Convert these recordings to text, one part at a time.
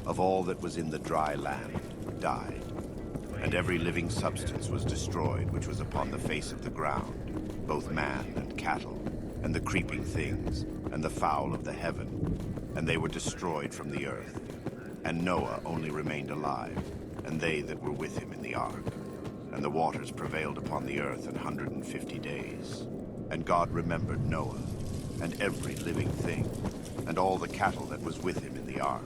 of all that was in the dry land, died, and every living substance was destroyed which was upon the face of the ground, both man and cattle, and the creeping things, and the fowl of the heaven, and they were destroyed from the earth. And Noah only remained alive, and they that were with him in the ark. And the waters prevailed upon the earth 150 days. And God remembered Noah, and every living thing, and all the cattle that was with him in the ark.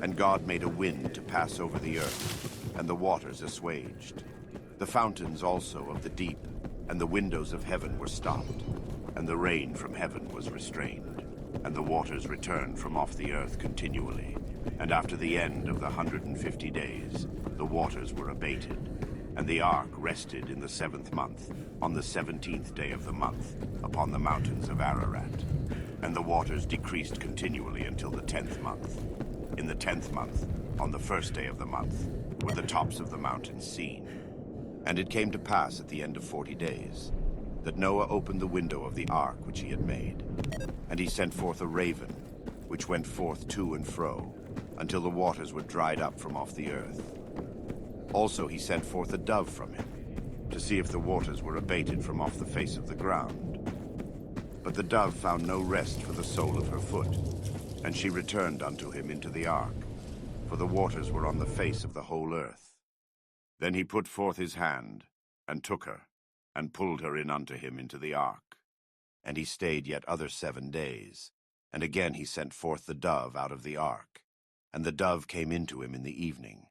And God made a wind to pass over the earth, and the waters assuaged. The fountains also of the deep, and the windows of heaven were stopped, and the rain from heaven was restrained, and the waters returned from off the earth continually. And after the end of the 150 days, the waters were abated, and the ark rested in the 7th month, on the 17th day of the month, upon the mountains of Ararat. And the waters decreased continually until the 10th month. In the 10th month, on the 1st day of the month, were the tops of the mountains seen. And it came to pass at the end of 40 days, that Noah opened the window of the ark which he had made. And he sent forth a raven, which went forth to and fro, until the waters were dried up from off the earth. Also he sent forth a dove from him, to see if the waters were abated from off the face of the ground. But the dove found no rest for the sole of her foot, and she returned unto him into the ark, for the waters were on the face of the whole earth. Then he put forth his hand, and took her, and pulled her in unto him into the ark. And he stayed yet other 7 days, and again he sent forth the dove out of the ark. And the dove came into him in the evening,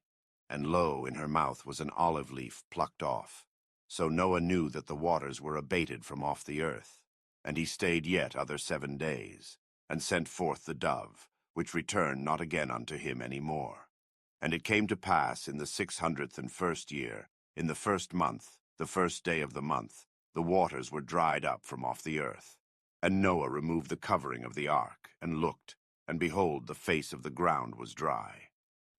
and lo, in her mouth was an olive leaf plucked off. So Noah knew that the waters were abated from off the earth. And he stayed yet other 7 days, and sent forth the dove, which returned not again unto him any more. And it came to pass in the 601st year, in the 1st month, the 1st day of the month, the waters were dried up from off the earth. And Noah removed the covering of the ark, and looked, and behold, the face of the ground was dry.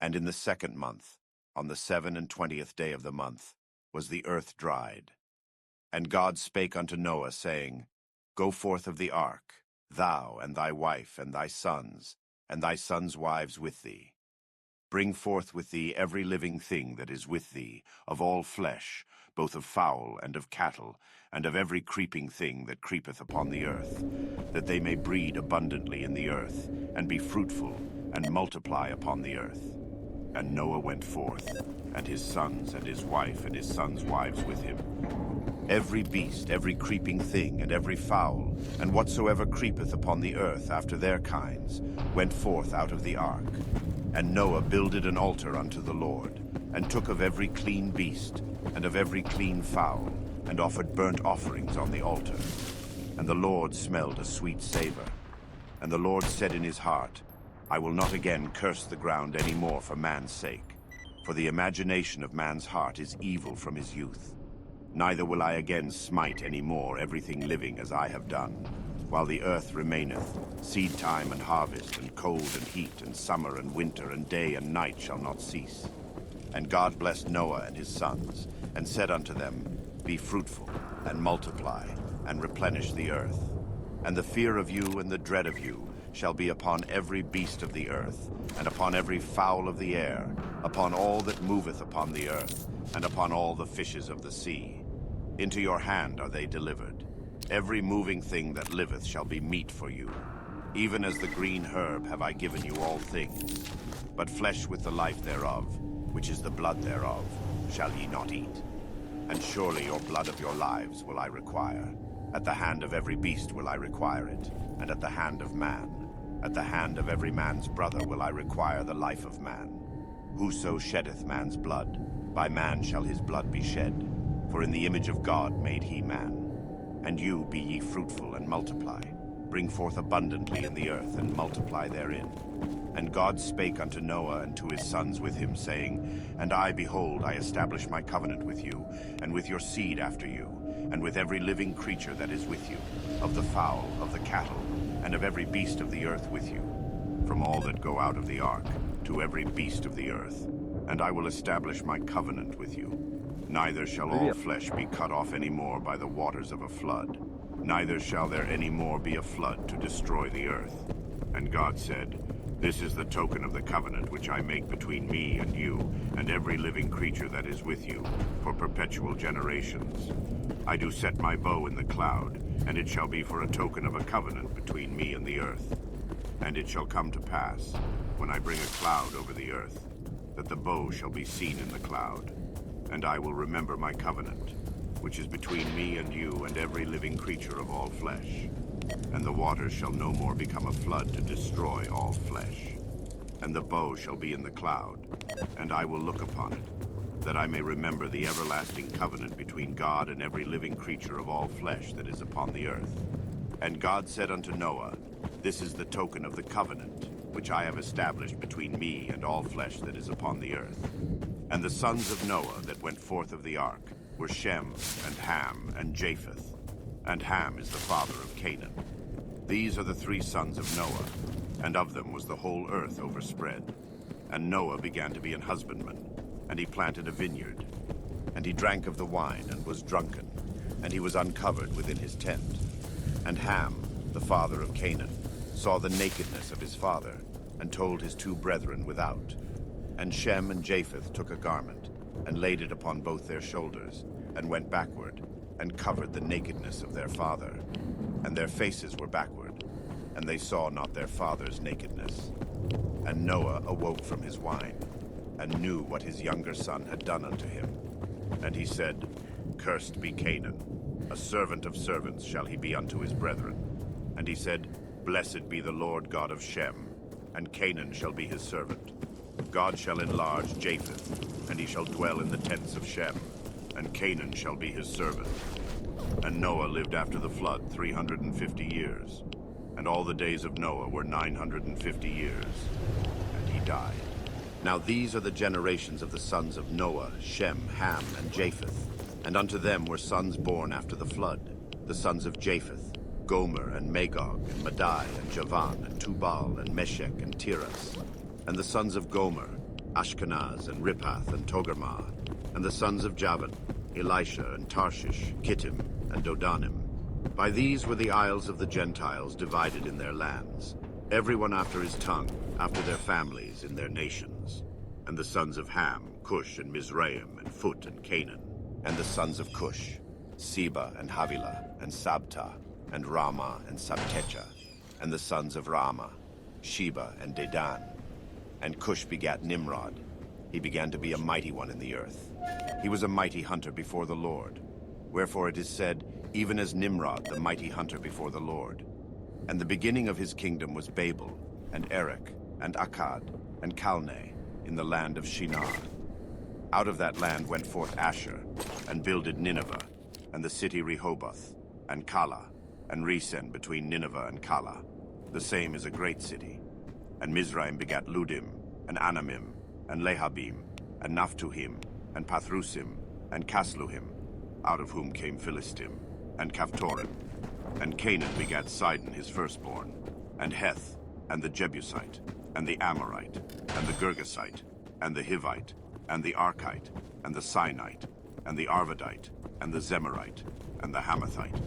And in the 2nd month, on the 27th day of the month, was the earth dried. And God spake unto Noah, saying, Go forth of the ark, thou, and thy wife, and thy sons wives with thee. Bring forth with thee every living thing that is with thee, of all flesh, both of fowl and of cattle, and of every creeping thing that creepeth upon the earth, that they may breed abundantly in the earth, and be fruitful, and multiply upon the earth. And Noah went forth, and his sons, and his wife, and his sons' wives with him. Every beast, every creeping thing, and every fowl, and whatsoever creepeth upon the earth after their kinds, went forth out of the ark. And Noah builded an altar unto the Lord, and took of every clean beast, and of every clean fowl, and offered burnt offerings on the altar. And the Lord smelled a sweet savor. And the Lord said in his heart, I will not again curse the ground any more for man's sake, for the imagination of man's heart is evil from his youth. Neither will I again smite any more everything living as I have done, while the earth remaineth. Seed time and harvest, and cold and heat, and summer and winter, and day and night shall not cease. And God blessed Noah and his sons, and said unto them, Be fruitful, and multiply, and replenish the earth. And the fear of you and the dread of you shall be upon every beast of the earth, and upon every fowl of the air, upon all that moveth upon the earth, and upon all the fishes of the sea. Into your hand are they delivered. Every moving thing that liveth shall be meat for you. Even as the green herb have I given you all things. But flesh with the life thereof, which is the blood thereof, shall ye not eat. And surely your blood of your lives will I require. At the hand of every beast will I require it, and at the hand of man. At the hand of every man's brother will I require the life of man. Whoso sheddeth man's blood, by man shall his blood be shed. For in the image of God made he man. And you be ye fruitful and multiply. Bring forth abundantly in the earth, and multiply therein. And God spake unto Noah and to his sons with him, saying, And I, behold, I establish my covenant with you, and with your seed after you, and with every living creature that is with you, of the fowl, of the cattle, and of every beast of the earth with you, from all that go out of the ark, to every beast of the earth. And I will establish my covenant with you. Neither shall all flesh be cut off any more by the waters of a flood, neither shall there any more be a flood to destroy the earth. And God said, This is the token of the covenant which I make between me and you, and every living creature that is with you, for perpetual generations. I do set my bow in the cloud, and it shall be for a token of a covenant between me and the earth. And it shall come to pass, when I bring a cloud over the earth, that the bow shall be seen in the cloud. And I will remember my covenant, which is between me and you and every living creature of all flesh. And the waters shall no more become a flood to destroy all flesh. And the bow shall be in the cloud, and I will look upon it, that I may remember the everlasting covenant between God and every living creature of all flesh that is upon the earth. And God said unto Noah, This is the token of the covenant, which I have established between me and all flesh that is upon the earth. And the sons of Noah that went forth of the ark were Shem, and Ham, and Japheth. And Ham is the father of Canaan. These are the 3 sons of Noah, and of them was the whole earth overspread. And Noah began to be an husbandman, and he planted a vineyard. And he drank of the wine, and was drunken, and he was uncovered within his tent. And Ham, the father of Canaan, saw the nakedness of his father, and told his 2 brethren without. And Shem and Japheth took a garment, and laid it upon both their shoulders, and went backward, and covered the nakedness of their father. And their faces were backward, and they saw not their father's nakedness. And Noah awoke from his wine, and knew what his younger son had done unto him. And he said, Cursed be Canaan, a servant of servants shall he be unto his brethren. And he said, Blessed be the Lord God of Shem, and Canaan shall be his servant. God shall enlarge Japheth, and he shall dwell in the tents of Shem, and Canaan shall be his servant. And Noah lived after the flood 350 years, and all the days of Noah were 950 years, and he died. Now these are the generations of the sons of Noah, Shem, Ham, and Japheth. And unto them were sons born after the flood, the sons of Japheth, Gomer, and Magog, and Madai, and Javan, and Tubal, and Meshech, and Tiras. And the sons of Gomer, Ashkenaz, and Riphath, and Togarmah. And the sons of Javan, Elisha, and Tarshish, Kittim, and Dodanim. By these were the isles of the Gentiles divided in their lands, every one after his tongue, after their families in their nations. And the sons of Ham, Cush, and Mizraim, and Phut, and Canaan. And the sons of Cush, Seba, and Havilah, and Sabta, and Ramah, and Sabtecha. And the sons of Ramah, Sheba, and Dedan. And Cush begat Nimrod. He began to be a mighty one in the earth. He was a mighty hunter before the Lord. Wherefore it is said, even as Nimrod, the mighty hunter before the Lord. And the beginning of his kingdom was Babel, and Erech, and Akkad, and Calneh, in the land of Shinar. Out of that land went forth Asher, and builded Nineveh, and the city Rehoboth, and Calah, and Resen between Nineveh and Calah. The same is a great city. And Mizraim begat Ludim, and Anamim, and Lehabim, and Naphtuhim, and Pathrusim, and Casluhim, out of whom came Philistim, and Caphtorim. And Canaan begat Sidon his firstborn, and Heth, and the Jebusite, and the Amorite, and the Girgasite, and the Hivite, and the Archite, and the Sinite, and the Arvadite, and the Zemarite, and the Hamathite.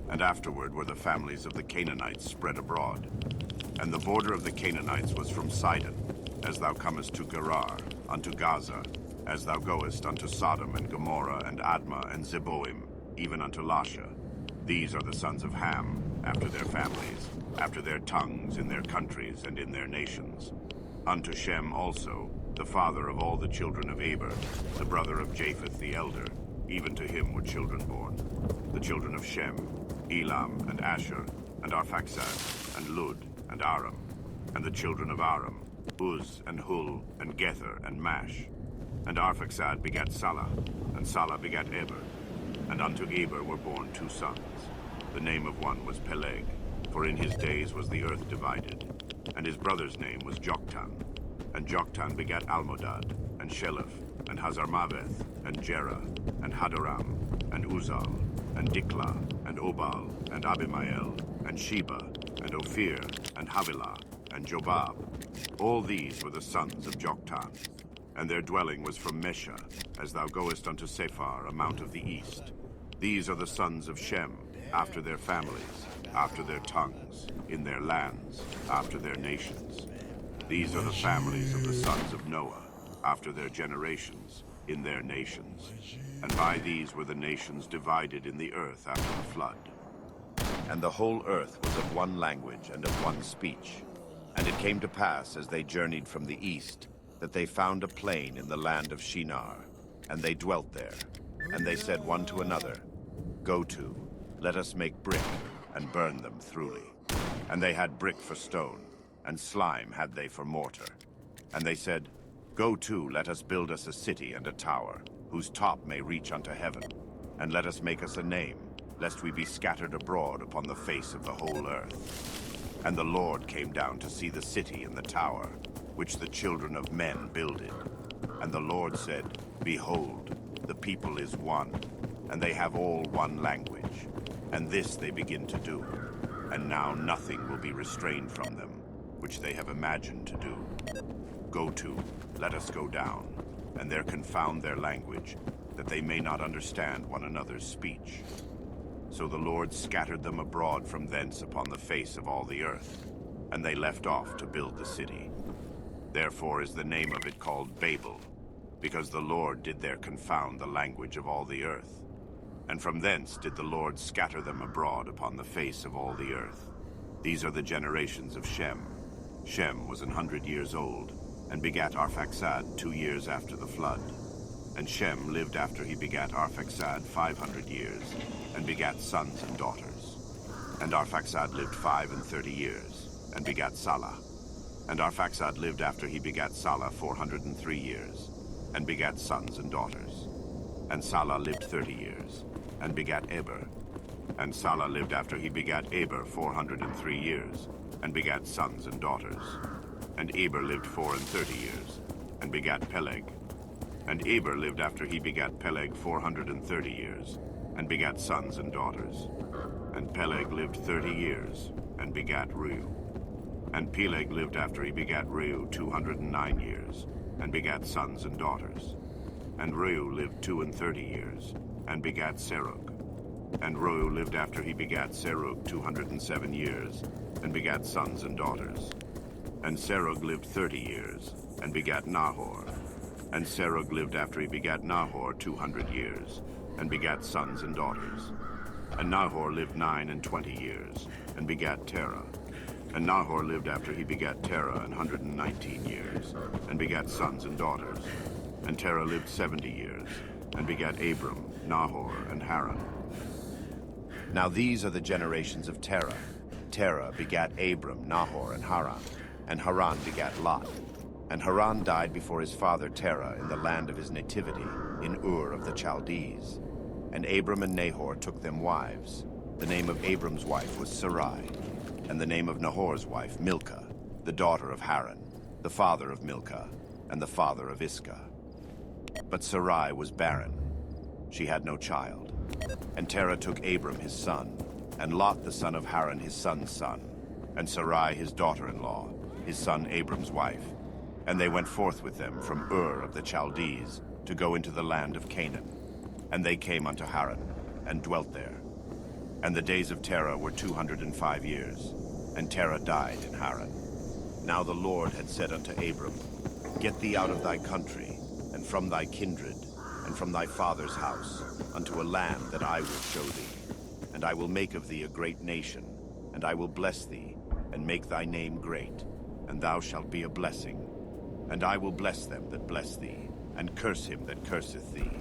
And afterward were the families of the Canaanites spread abroad. And the border of the Canaanites was from Sidon, as thou comest to Gerar, unto Gaza, as thou goest unto Sodom and Gomorrah and Admah and Zeboim, even unto Lasha. These are the sons of Ham, after their families, after their tongues, in their countries and in their nations. Unto Shem also, the father of all the children of Eber, the brother of Japheth the elder, even to him were children born. The children of Shem, Elam, and Asher, and Arphaxad, and Lud, and Aram. And the children of Aram, Uz, and Hul, and Gether, and Mash. And Arphaxad begat Salah, and Salah begat Eber. And unto Eber were born 2 sons. The name of one was Peleg, for in his days was the earth divided. And his brother's name was Joktan. And Joktan begat Almodad, and Sheleph, and Hazarmaveth, and Jerah, and Hadoram, and Uzal, and Diklah, and Obal, and Abimael, and Sheba, and Ophir, and Havilah, and Jobab. All these were the sons of Joktan. And their dwelling was from Mesha, as thou goest unto Sephar, a mount of the east. These are the sons of Shem, after their families, after their tongues, in their lands, after their nations. These are the families of the sons of Noah, after their generations, in their nations. And by these were the nations divided in the earth after the flood. And the whole earth was of one language and of one speech. And it came to pass, as they journeyed from the east, that they found a plain in the land of Shinar, and they dwelt there. And they said one to another, Go to, let us make brick, and burn them throughly. And they had brick for stone, and slime had they for mortar. And they said, Go to, let us build us a city and a tower, whose top may reach unto heaven. And let us make us a name, lest we be scattered abroad upon the face of the whole earth. And the Lord came down to see the city and the tower, which the children of men builded. And the Lord said, Behold, the people is one, and they have all one language. And this they begin to do. And now nothing will be restrained from them, which they have imagined to do. Go to, let us go down, and there confound their language, that they may not understand one another's speech. So the Lord scattered them abroad from thence upon the face of all the earth, and they left off to build the city. Therefore is the name of it called Babel, because the Lord did there confound the language of all the earth. And from thence did the Lord scatter them abroad upon the face of all the earth. These are the generations of Shem. Shem was 100 years old, and begat Arphaxad 2 years after the flood. And Shem lived after he begat Arphaxad 500 years, and begat sons and daughters. And Arphaxad lived 35 years, and begat Salah. And Arphaxad lived after he begat Salah 403 years, and begat sons and daughters. And Salah lived 30 years, and begat Eber. And Salah lived after he begat Eber 403 years, and begat sons and daughters. And Eber lived 34 years, and begat Peleg. And Eber lived after he begat Peleg 430 years, and begat sons and daughters. And Peleg lived 30 years, and begat Reu. And Peleg lived after he begat Reu 209 years, and begat sons and daughters. And Reu lived 32 years, and begat Serug. And Reu lived after he begat Serug 207 years, and begat sons and daughters. And Serug lived 30 years, and begat Nahor. And Serug lived after he begat Nahor 200 years, and begat sons and daughters. And Nahor lived 29 years, and begat Terah. And Nahor lived after he begat Terah 119 years, and begat sons and daughters. And Terah lived 70 years, and begat Abram, Nahor, and Haran. Now these are the generations of Terah. Terah begat Abram, Nahor, and Haran. And Haran begat Lot. And Haran died before his father Terah in the land of his nativity, in Ur of the Chaldees. And Abram and Nahor took them wives. The name of Abram's wife was Sarai, and the name of Nahor's wife Milcah, the daughter of Haran, the father of Milcah, and the father of Iscah. But Sarai was barren. She had no child. And Terah took Abram his son, and Lot the son of Haran his son's son, and Sarai his daughter-in-law, his son Abram's wife. And they went forth with them from Ur of the Chaldees to go into the land of Canaan. And they came unto Haran, and dwelt there. And the days of Terah were 205 years, and Terah died in Haran. Now the Lord had said unto Abram, Get thee out of thy country, and from thy kindred, and from thy father's house, unto a land that I will show thee. And I will make of thee a great nation, and I will bless thee, and make thy name great, and thou shalt be a blessing. And I will bless them that bless thee, and curse him that curseth thee.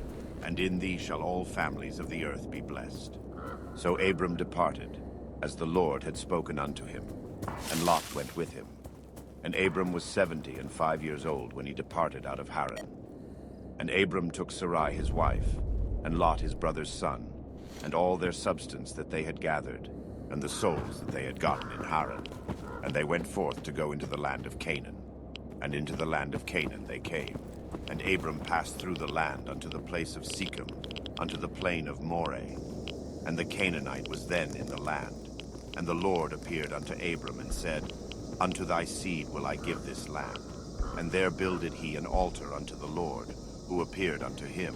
And in thee shall all families of the earth be blessed. So Abram departed, as the Lord had spoken unto him, and Lot went with him. And Abram was 75 years old when he departed out of Haran. And Abram took Sarai his wife, and Lot his brother's son, and all their substance that they had gathered, and the souls that they had gotten in Haran. And they went forth to go into the land of Canaan. And into the land of Canaan they came. And Abram passed through the land unto the place of Shechem, unto the plain of Moreh. And the Canaanite was then in the land. And the Lord appeared unto Abram and said, Unto thy seed will I give this land. And there builded he an altar unto the Lord, who appeared unto him.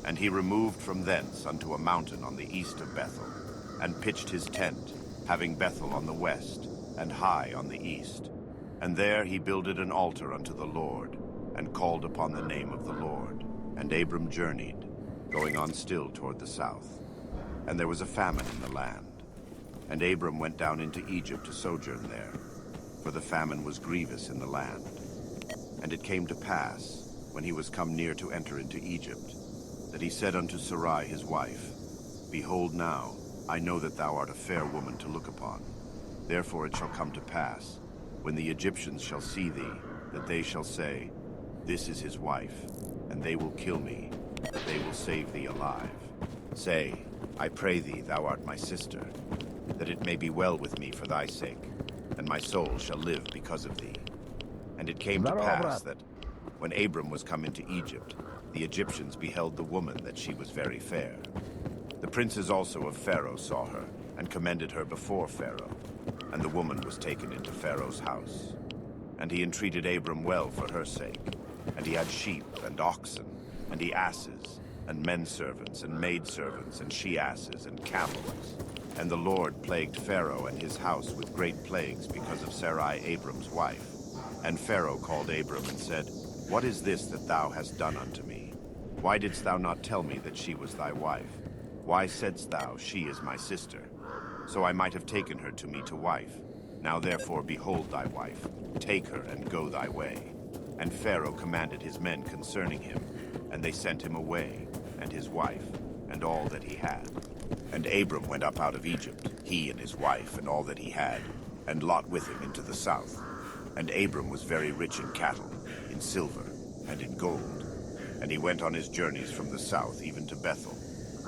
And he removed from thence unto a mountain on the east of Bethel, and pitched his tent, having Bethel on the west, and Hai on the east. And there he builded an altar unto the Lord, and called upon the name of the Lord. And Abram journeyed, going on still toward the south. And there was a famine in the land. And Abram went down into Egypt to sojourn there, for the famine was grievous in the land. And it came to pass, when he was come near to enter into Egypt, that he said unto Sarai his wife, Behold now, I know that thou art a fair woman to look upon. Therefore it shall come to pass, when the Egyptians shall see thee, that they shall say, This is his wife, and they will kill me, but they will save thee alive. Say, I pray thee, thou art my sister, that it may be well with me for thy sake, and my soul shall live because of thee. And it came to pass that, when Abram was come into Egypt, the Egyptians beheld the woman that she was very fair. The princes also of Pharaoh saw her, and commended her before Pharaoh. And the woman was taken into Pharaoh's house. And he entreated Abram well for her sake. And he had sheep and oxen, and he asses, and menservants, and maidservants, and she-asses, and camels. And the Lord plagued Pharaoh and his house with great plagues because of Sarai Abram's wife. And Pharaoh called Abram and said, What is this that thou hast done unto me? Why didst thou not tell me that she was thy wife? Why saidst thou, She is my sister? So I might have taken her to me to wife. Now therefore behold thy wife, take her and go thy way. And Pharaoh commanded his men concerning him, and they sent him away, and his wife, and all that he had. And Abram went up out of Egypt, he and his wife, and all that he had, and Lot with him into the south. And Abram was very rich in cattle, in silver, and in gold. And he went on his journeys from the south even to Bethel,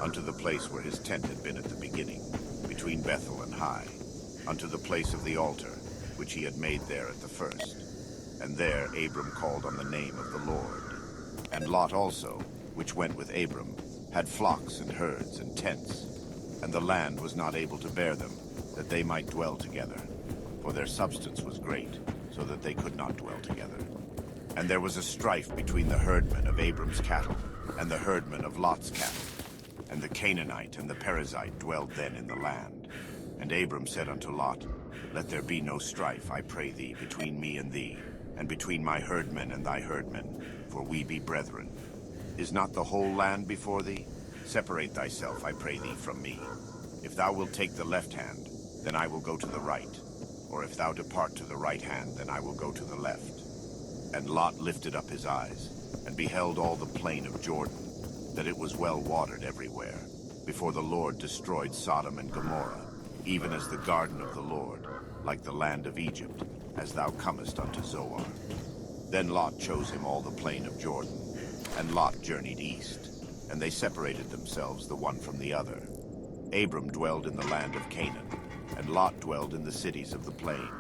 unto the place where his tent had been at the beginning, between Bethel and Hai, unto the place of the altar, which he had made there at the first. And there Abram called on the name of the Lord. And Lot also, which went with Abram, had flocks and herds and tents, and the land was not able to bear them, that they might dwell together. For their substance was great, so that they could not dwell together. And there was a strife between the herdmen of Abram's cattle, and the herdmen of Lot's cattle. And the Canaanite and the Perizzite dwelled then in the land. And Abram said unto Lot, Let there be no strife, I pray thee, between me and thee, and between my herdmen and thy herdmen, for we be brethren. Is not the whole land before thee? Separate thyself, I pray thee, from me. If thou wilt take the left hand, then I will go to the right. Or if thou depart to the right hand, then I will go to the left. And Lot lifted up his eyes, and beheld all the plain of Jordan, that it was well watered everywhere, before the Lord destroyed Sodom and Gomorrah, even as the garden of the Lord, like the land of Egypt, as thou comest unto Zoar. Then Lot chose him all the plain of Jordan, and Lot journeyed east, and they separated themselves the one from the other. Abram dwelled in the land of Canaan, and Lot dwelled in the cities of the plain,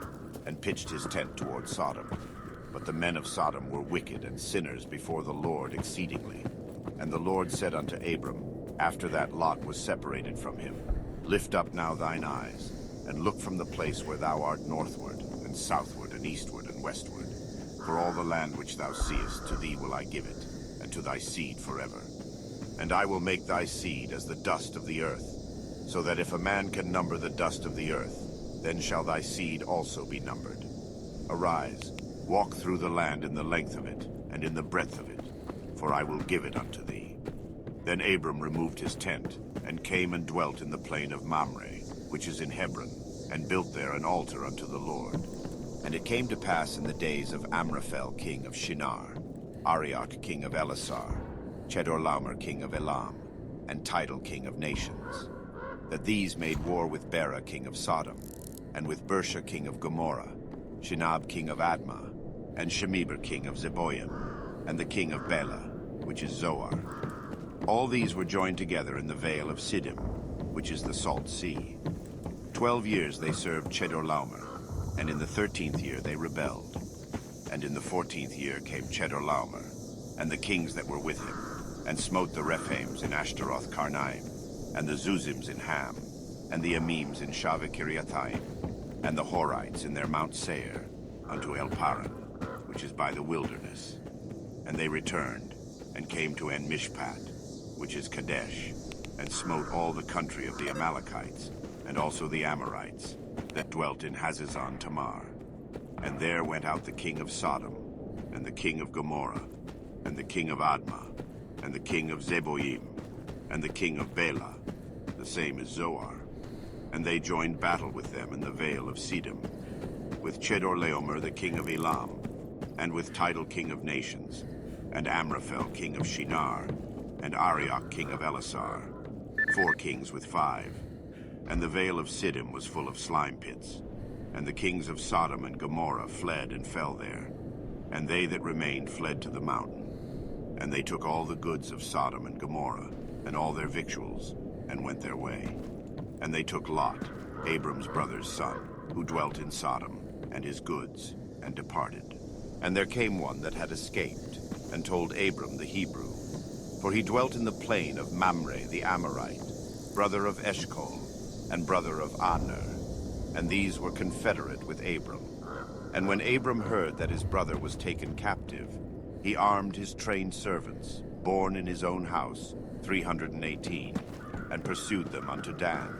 and pitched his tent toward Sodom. But the men of Sodom were wicked and sinners before the Lord exceedingly. And the Lord said unto Abram, after that Lot was separated from him, Lift up now thine eyes, and look from the place where thou art northward, and southward, and eastward, and westward. For all the land which thou seest, to thee will I give it, and to thy seed forever. And I will make thy seed as the dust of the earth, so that if a man can number the dust of the earth, then shall thy seed also be numbered. Arise, walk through the land in the length of it, and in the breadth of it, for I will give it unto thee. Then Abram removed his tent, and came and dwelt in the plain of Mamre, which is in Hebron, and built there an altar unto the Lord. And it came to pass in the days of Amraphel king of Shinar, Arioch king of Elasar, Chedorlaomer king of Elam, and Tidal king of nations, that these made war with Bera king of Sodom, and with Bersha king of Gomorrah, Shinab king of Admah, and Shemeber king of Zeboim, and the king of Bela, which is Zoar. All these were joined together in the vale of Siddim, which is the Salt Sea. 12 years they served Chedorlaomer, and in the 13th year they rebelled. And in the 14th year came Chedorlaomer, and the kings that were with him, and smote the Rephaims in Ashtaroth Karnaim, and the Zuzims in Ham, and the Amims in Shaveh-Kiriathaim, and the Horites in their Mount Seir, unto El Paran, which is by the wilderness. And they returned, and came to En-Mishpat, which is Kadesh, and smote all the country of the Amalekites, and also the Amorites, that dwelt in Hazazon Tamar. And there went out the king of Sodom, and the king of Gomorrah, and the king of Admah, and the king of Zeboim, and the king of Bela, the same as Zoar. And they joined battle with them in the vale of Siddim, with Chedorlaomer the king of Elam, and with Tidal king of nations, and Amraphel king of Shinar, and Arioch king of Elasar, 4 kings with 5. And the vale of Siddim was full of slime pits, and the kings of Sodom and Gomorrah fled and fell there, and they that remained fled to the mountain. And they took all the goods of Sodom and Gomorrah, and all their victuals, and went their way. And they took Lot, Abram's brother's son, who dwelt in Sodom, and his goods, and departed. And there came one that had escaped, and told Abram the Hebrew, for he dwelt in the plain of Mamre the Amorite, brother of Eshcol, and brother of Aner, and these were confederate with Abram. And when Abram heard that his brother was taken captive, he armed his trained servants, born in his own house, 318, and pursued them unto Dan.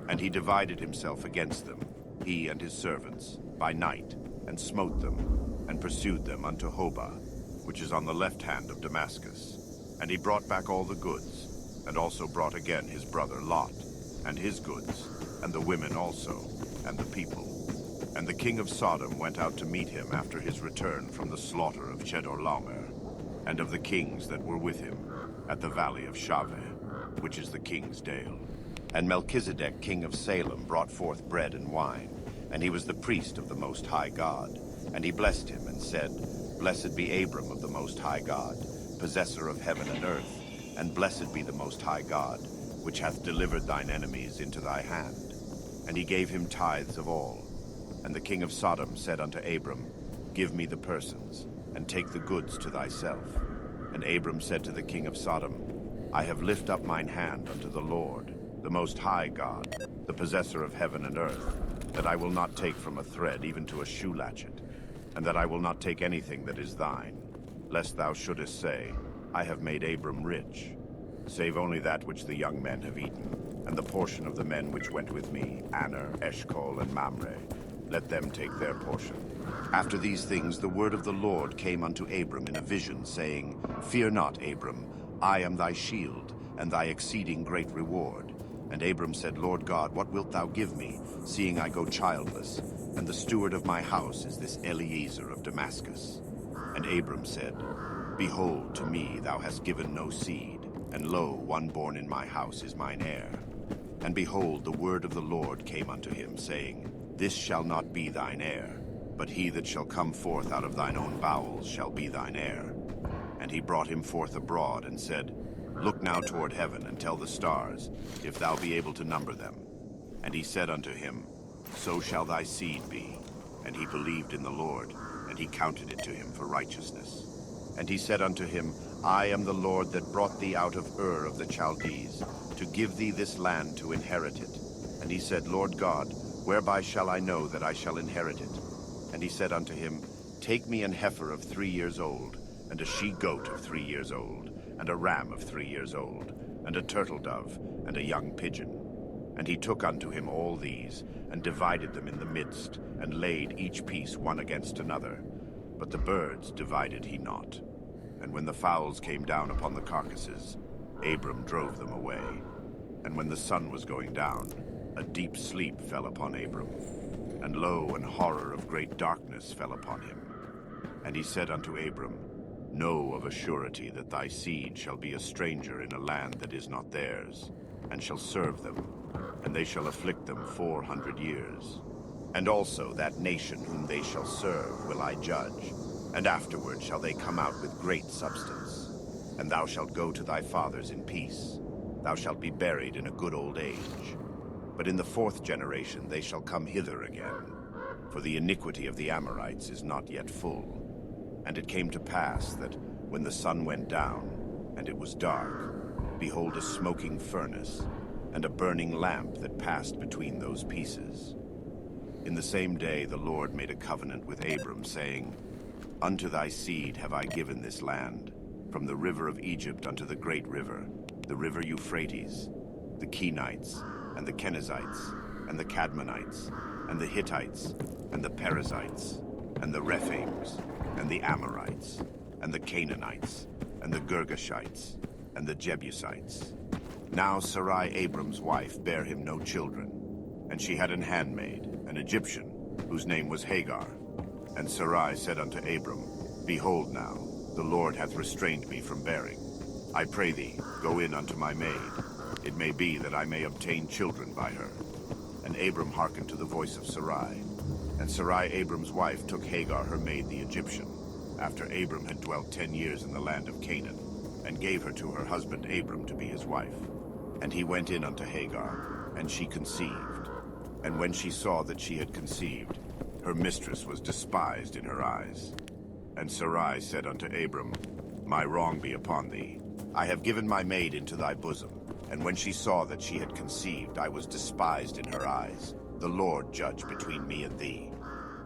And he divided himself against them, he and his servants, by night, and smote them, and pursued them unto Hobah, which is on the left hand of Damascus. And he brought back all the goods, and also brought again his brother Lot, and his goods, and the women also, and the people. And the king of Sodom went out to meet him after his return from the slaughter of Chedorlaomer, and of the kings that were with him, at the valley of Shaveh, which is the king's dale. And Melchizedek king of Salem brought forth bread and wine, and he was the priest of the Most High God. And he blessed him, and said, Blessed be Abram of the Most High God, possessor of heaven and earth, and blessed be the Most High God, which hath delivered thine enemies into thy hand. And he gave him tithes of all. And the king of Sodom said unto Abram, Give me the persons, and take the goods to thyself. And Abram said to the king of Sodom, I have lifted up mine hand unto the Lord, the Most High God, the possessor of heaven and earth, that I will not take from a thread even to a shoe latchet, and that I will not take anything that is thine, lest thou shouldest say, I have made Abram rich, save only that which the young men have eaten, and the portion of the men which went with me, Aner, Eshcol, and Mamre, let them take their portion. After these things the word of the Lord came unto Abram in a vision, saying, Fear not, Abram, I am thy shield, and thy exceeding great reward. And Abram said, Lord God, what wilt thou give me, seeing I go childless, and the steward of my house is this Eliezer of Damascus? And Abram said, Behold, to me thou hast given no seed, and lo, one born in my house is mine heir. And behold, the word of the Lord came unto him, saying, This shall not be thine heir, but he that shall come forth out of thine own bowels shall be thine heir. And he brought him forth abroad, and said, Look now toward heaven, and tell the stars, if thou be able to number them. And he said unto him, So shall thy seed be. And he believed in the Lord, and he counted it to him for righteousness. And he said unto him, I am the Lord that brought thee out of Ur of the Chaldees, to give thee this land to inherit it. And he said, Lord God, whereby shall I know that I shall inherit it? And he said unto him, Take me an heifer of 3 years old, and a she-goat of 3 years old, and a ram of 3 years old, and a turtle-dove, and a young pigeon. And he took unto him all these, and divided them in the midst, and laid each piece one against another. But the birds divided he not. And when the fowls came down upon the carcasses, Abram drove them away. And when the sun was going down, a deep sleep fell upon Abram. And lo, an horror of great darkness fell upon him. And he said unto Abram, Know of a surety that thy seed shall be a stranger in a land that is not theirs, and shall serve them, and they shall afflict them 400 years. And also that nation whom they shall serve will I judge, and afterward shall they come out with great substance. And thou shalt go to thy fathers in peace. Thou shalt be buried in a good old age. But in the 4th generation they shall come hither again, for the iniquity of the Amorites is not yet full. And it came to pass that, when the sun went down, and it was dark, behold, a smoking furnace, and a burning lamp that passed between those pieces. In the same day the Lord made a covenant with Abram, saying, Unto thy seed have I given this land, from the river of Egypt unto the great river, the river Euphrates, the Kenites, and the Kenizzites, and the Cadmonites, and the Hittites, and the Perizzites, and the Rephaims, and the Amorites, and the Canaanites, and the Girgashites, and the Jebusites. Now Sarai Abram's wife bare him no children, and she had an handmaid, an Egyptian, whose name was Hagar. And Sarai said unto Abram, Behold now, the Lord hath restrained me from bearing. I pray thee, go in unto my maid. It may be that I may obtain children by her. And Abram hearkened to the voice of Sarai. And Sarai Abram's wife took Hagar her maid the Egyptian, after Abram had dwelt 10 years in the land of Canaan, and gave her to her husband Abram to be his wife. And he went in unto Hagar, and she conceived. And when she saw that she had conceived, her mistress was despised in her eyes. And Sarai said unto Abram, My wrong be upon thee. I have given my maid into thy bosom. And when she saw that she had conceived, I was despised in her eyes. The Lord judge between me and thee.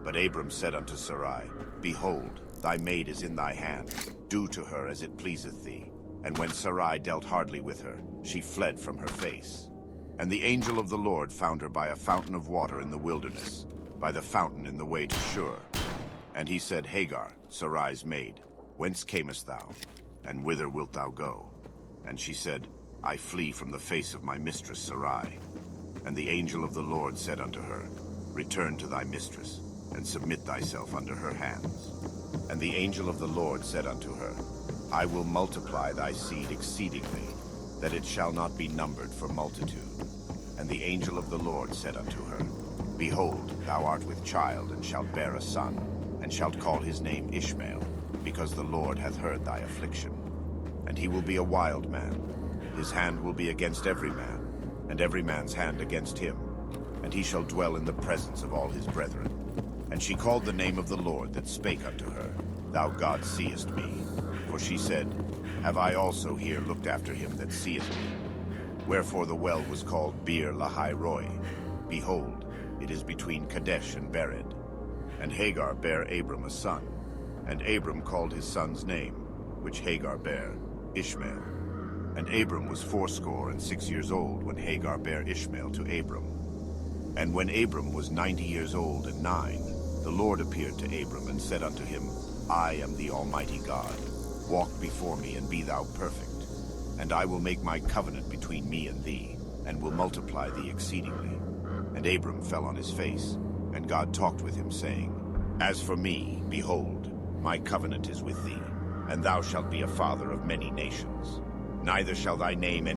But Abram said unto Sarai, Behold, thy maid is in thy hand. Do to her as it pleaseth thee. And when Sarai dealt hardly with her, she fled from her face. And the angel of the Lord found her by a fountain of water in the wilderness, by the fountain in the way to Shur. And he said, Hagar, Sarai's maid, whence camest thou? And whither wilt thou go? And she said, I flee from the face of my mistress Sarai. And the angel of the Lord said unto her, Return to thy mistress, and submit thyself under her hands. And the angel of the Lord said unto her, I will multiply thy seed exceedingly, that it shall not be numbered for multitude. And the angel of the Lord said unto her, Behold, thou art with child, and shalt bear a son, and shalt call his name Ishmael, because the Lord hath heard thy affliction. And he will be a wild man. His hand will be against every man, and every man's hand against him. And he shall dwell in the presence of all his brethren. And she called the name of the Lord that spake unto her, Thou God seest me. For she said, Have I also here looked after him that seeth me? Wherefore the well was called Beer Lahai Roi. Behold, it is between Kadesh and Bered. And Hagar bare Abram a son. And Abram called his son's name, which Hagar bare, Ishmael. And Abram was 86 years old when Hagar bare Ishmael to Abram. And when Abram was 90 years old and 9, the Lord appeared to Abram and said unto him, I am the Almighty God. Walk before me and be thou perfect. And I will make my covenant between me and thee, and will multiply thee exceedingly. And Abram fell on his face, and God talked with him, saying, As for me, behold, my covenant is with thee, and thou shalt be a father of many nations. Neither shall thy name